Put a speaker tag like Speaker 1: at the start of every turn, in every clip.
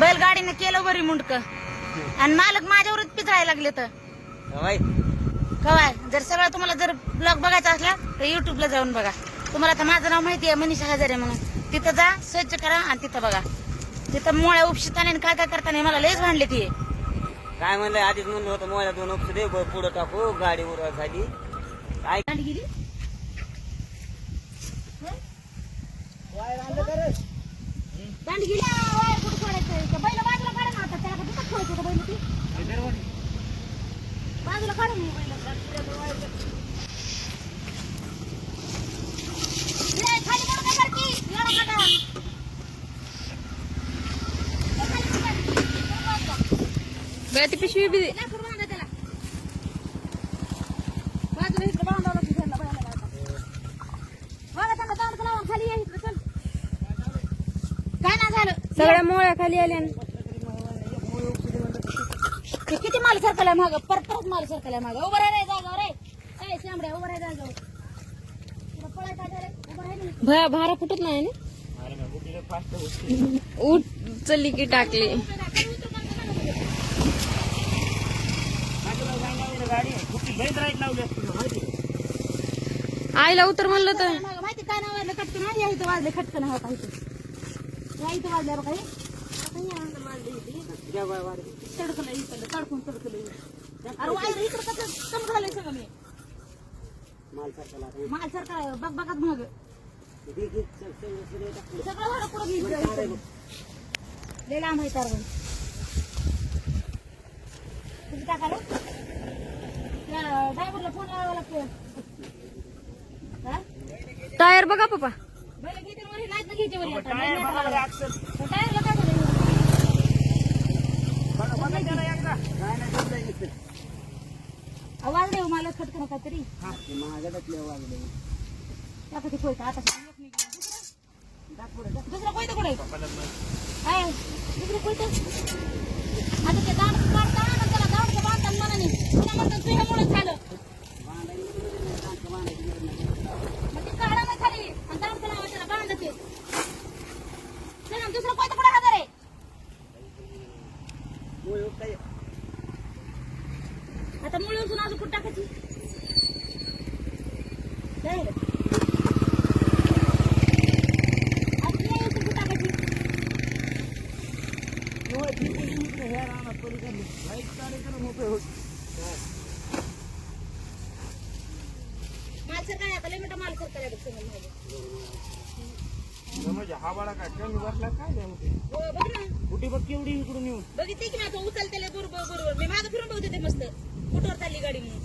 Speaker 1: बैलगाडीने केलं बरी मुंडक आणि मालक माझ्यावरच पिचळायला लागले तर कवाय. जर सगळं तुम्हाला जर ब्लॉग बघायचा असला तर युट्यूबला जाऊन बघा. तुम्हाला तर माझं नाव माहिती आहे मनीषा हजारे म्हणून. तिथं जा, सर्च करा आणि तिथं बघा. तिथं मोळ्या उपशिताने काय काय करताना मला लयच भांडले ती.
Speaker 2: काय म्हणलं आधीच म्हणलं होतं मोळ्या 2 उपस दे पुढं टाकू गाडी उर झाली काय
Speaker 1: दांडी गेली दांडी गेली वायर कुठं सोडायचं. बैल बाजूला काढा ना आता. त्याला कुठं ठेवायचं होतं बैल ती बाजूला काढून बैल खाली पडू नका की एवढा काढा.
Speaker 3: ती पिशवी बी
Speaker 1: बांधा त्याला बाजूला इकडे बांधावं लागतं त्यांना बैलाला आता. बघा त्यांना दांड लावून खाली या इकडे. चल काय ना झालं
Speaker 3: सगळ्या मोळ्या खाली आल्या
Speaker 1: ते किती माल सरकलाय माग. परत माल सरकलाय माग. उभं राहाय जागावर रे. काय शांबड्या उभं राहाय जागावर. तुला पळाय काय झालं उभं राहाय
Speaker 3: भारा फुटत नाही ना. उठ चली की टाकली. आईला उतर म्हणलं तर
Speaker 1: माहिती काय नाव वाजलं खटकन. या इथं वाजले खटकन. हा काही या इथं वाजल्या बघा. तडकलं इकडं तडकून तडकलं. अरे वायर इकडं कसं कम झालंय सगळं. मी माल सरकार बघ बघत मग सगळं वाडं पुढं घ्यायचं. लय लांब आहे तर तुम्ही टाकायला त्या ड्रायव्हरला फोन लावावा लागतो.
Speaker 3: टायर बघा पप्पा.
Speaker 1: बैल घेते वर लाईट न घ्यायची वर टायरला काय झालं आवाज देऊ मला खटकन काहीतरी टाका ते कोयता आता. दुसरा कोयता कुठे आहे दुसरं कोयता. आता ते दांड काढता ना त्याला दांडचं बांधताना मनाने तुला म्हणतात तुझ्यामुळे झालं. मग ते काढा ना खाली आणि दांडचं लावा त्याला बांधते. चला दुसरं कोयता कुठे हजार आहे. आता मुळे उचून अजून कुठं टाकायची. मालसर काय आता लय मोठा मालसर करायला
Speaker 2: म्हणजे हा बाळा काय कमी बसला काय
Speaker 1: बघ ना
Speaker 2: कुठे बघ केवढी इकडून येऊन
Speaker 1: बघितली की आता उचलतेले बरोबर बरोबर. मी मागं फिरून बघते ते मस्त कुठवर चालली गाडी म्हणून.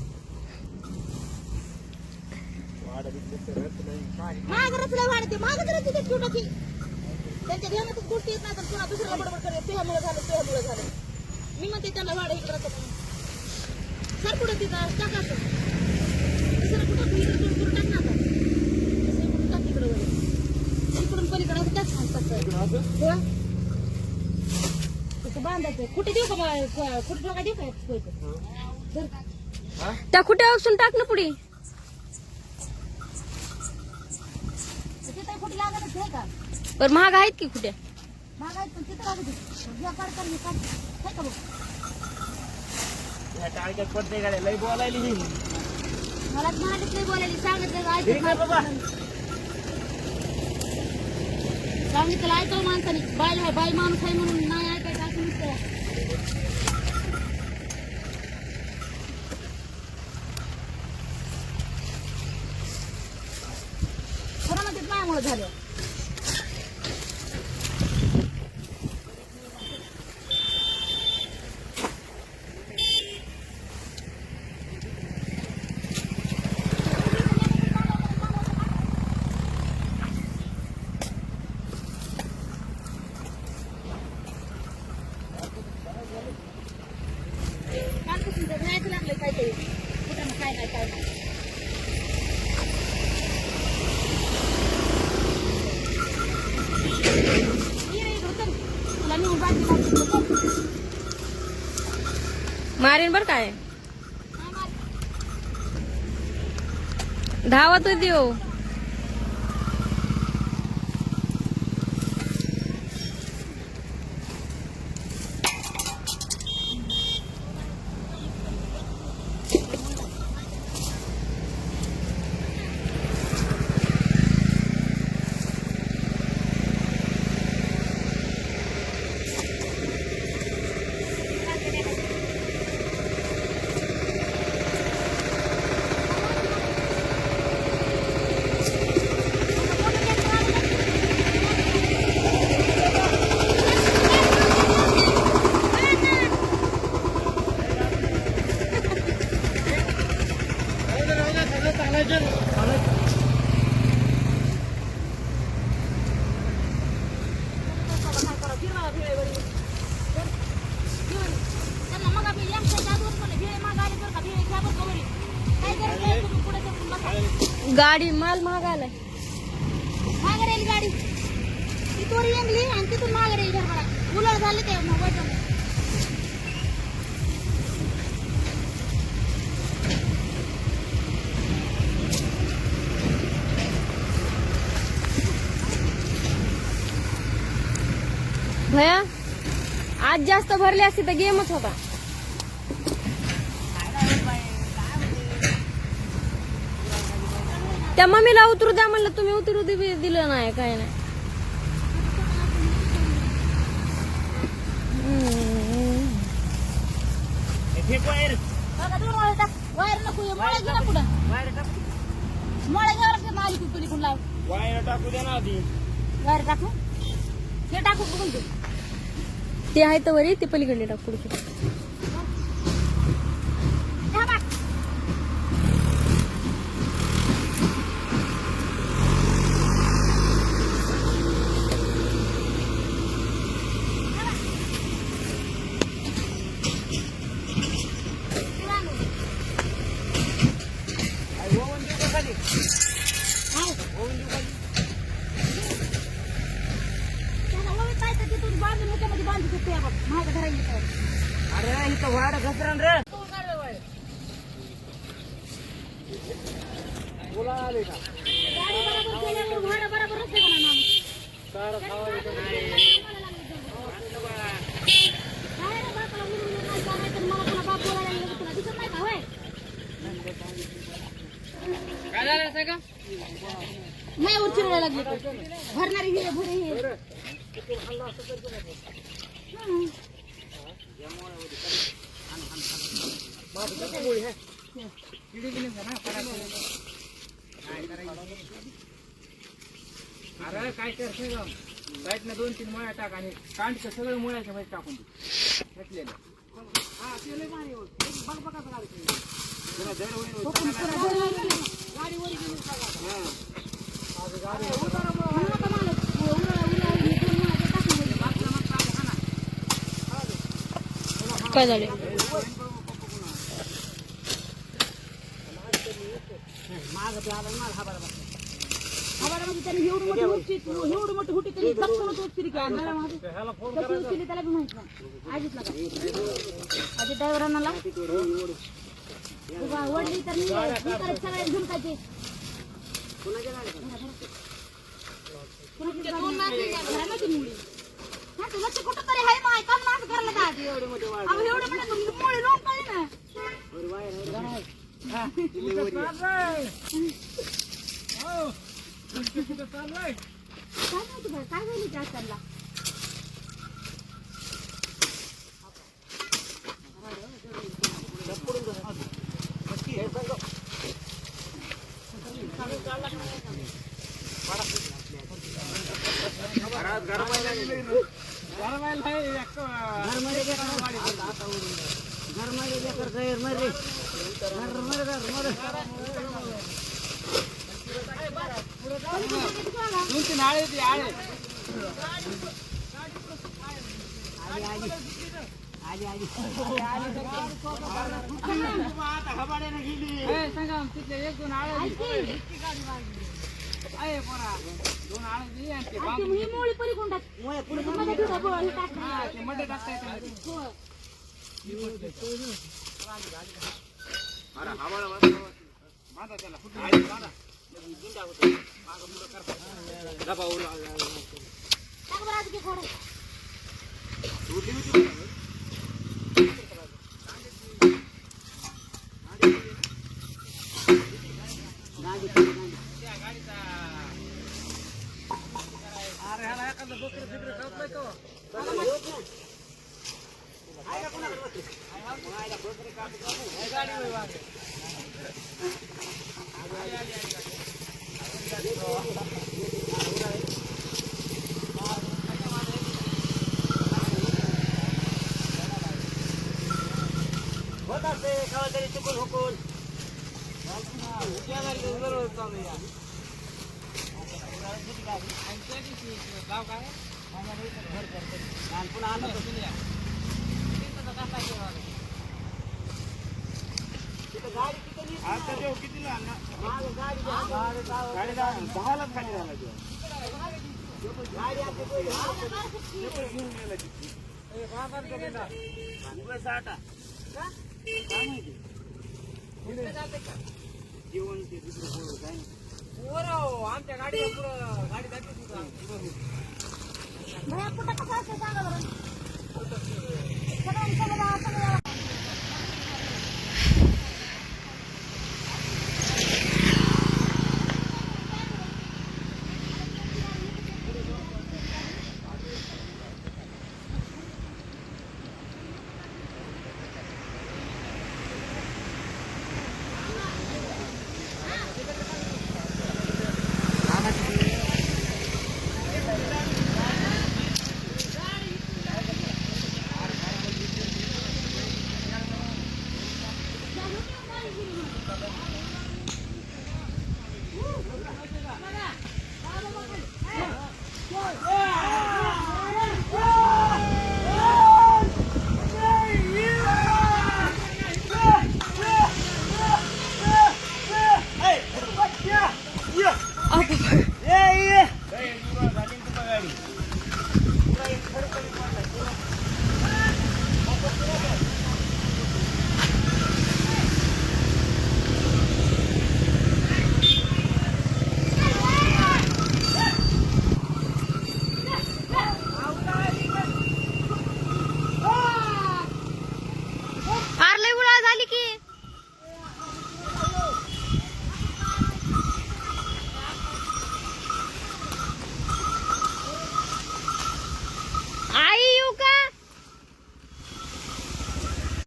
Speaker 1: मागं रचला वाढते मागच रचते ते छोटाची. त्यांच्या ध्यानातच गोष्टी येत नाही तर पुन्हा दुसऱ्याला बरोबर करेल. तुझ्यामुळे झालं. मी म्हणते त्यांना वाढ इकडं राहतं म्हणून. सर कुठं तिथं टाका असं दुसरं कुठं इकडं करून टाक ना आता. दुसरं कुठं टाक इकडं वर इकडून पलीकडे असं टाक सांगतात तसं बांधायचं. कुठे देऊ का कुठे ठोका देऊ काय
Speaker 3: त्या खुट्या असून टाक ना पुढे.
Speaker 1: तिथं कुठे लागतच नाही का.
Speaker 3: बरं महाग आहेत की खुट्या.
Speaker 1: मागायचं पण तिथं लागत काढ मी काढ काय का बघ.
Speaker 2: टाळक्यात पडते गाड्या लई बोलायली
Speaker 1: मला मराठीत नाही बोलायली सांगितलं सांगितलं ऐकावं माणसाने. बाई आहे बाई माणूस आहे म्हणून नाही ऐकायचं असं नसतं. खरं म्हणते माझ्यामुळे झालं. घ्यायचं लागलं काहीतरी कुठं काय नाही काय नाही. तुला नेऊन बाकी
Speaker 3: मारेन बर काय धावा तो देऊ.
Speaker 1: घ्या बघ कवरी. काय गरज नाही, तुम्ही पुढे सरकून बसा.
Speaker 3: गाडी माल महाग आलाय.
Speaker 1: मागे राहील गाडी. तिथवर येंगली आणि तिथून मागे राहील घरमाळा. उलट झाले ते वजन.
Speaker 3: भया आज जास्त भरले असते तर गेमच होता. त्या मम्मीला उतरू द्या म्हणलं, तुम्ही उतरू दिलं नाही काय नाही.
Speaker 1: बघा, दोन वायर टाक. वायर नको हे, मोळ्या घे ना पुढं. मोळ्या घ्यावं लागते मालिक पलीकडून लाव.
Speaker 2: वायर टाकू द्या ना आधी.
Speaker 1: वायर टाकू हे टाकू बघून तू.
Speaker 3: ते आहे तर वरी, ते पलीकडले टाक पुढचे.
Speaker 1: थांबा.
Speaker 2: ओवन देऊ का खाली? ओवन देऊ खाली?
Speaker 1: त्याला वळून पाहिजे तिथून बांधून ह्याच्यामध्ये बांधू शकते बघ. मागं धरायला येतं.
Speaker 2: अरे इथं वाड घसरण रे.
Speaker 1: तू काढलं वायर.
Speaker 2: बोला आले का?
Speaker 1: गाडी बरोबर केल्यावर भाडं बरोबर असते का नाही माणूस?
Speaker 2: सारं खावा येतं नाही.
Speaker 1: काय रे बापाला मुलगी नाही का नाही तर मला तुला बाप बोलायला लागलं की तुला दिसत नाही का होय?
Speaker 2: काय झालं सगळं?
Speaker 1: मायावर चिरवायला लागली तू. भरणारी हिरे भुरे हे.
Speaker 2: अरे काय कर सगळं साईडनं 2-3 मुळ्या टाक आणि कांडचं सगळं मुळ्याच्या मध्ये टाकून दे घेतलेलं.
Speaker 3: काय झाले?
Speaker 1: एवढं मोठी हुटी तरी दक्षिणच उचली की आणणार माझी कशी उचली त्याला बी माहित नाही. आजीच नका आजी ड्रायव्हरांना वडली तर मी करत सगळ्या झुमकायचे. लक्ष कुठं तरी आहे माय काम माझं करायला काय एवढे म्हणजे मुळे रोग पाहिजे ना. काय माहिती बरं काय झाली त्या चालला. मुळी परी कोण
Speaker 2: दहालाच खाली झाला जेवण ते दुसरं काय आमच्या गाडीला पुढं गाडी दाखवली
Speaker 1: भैया कुठं कसं असतं सांगा बरं सगळ्यांनी सगळं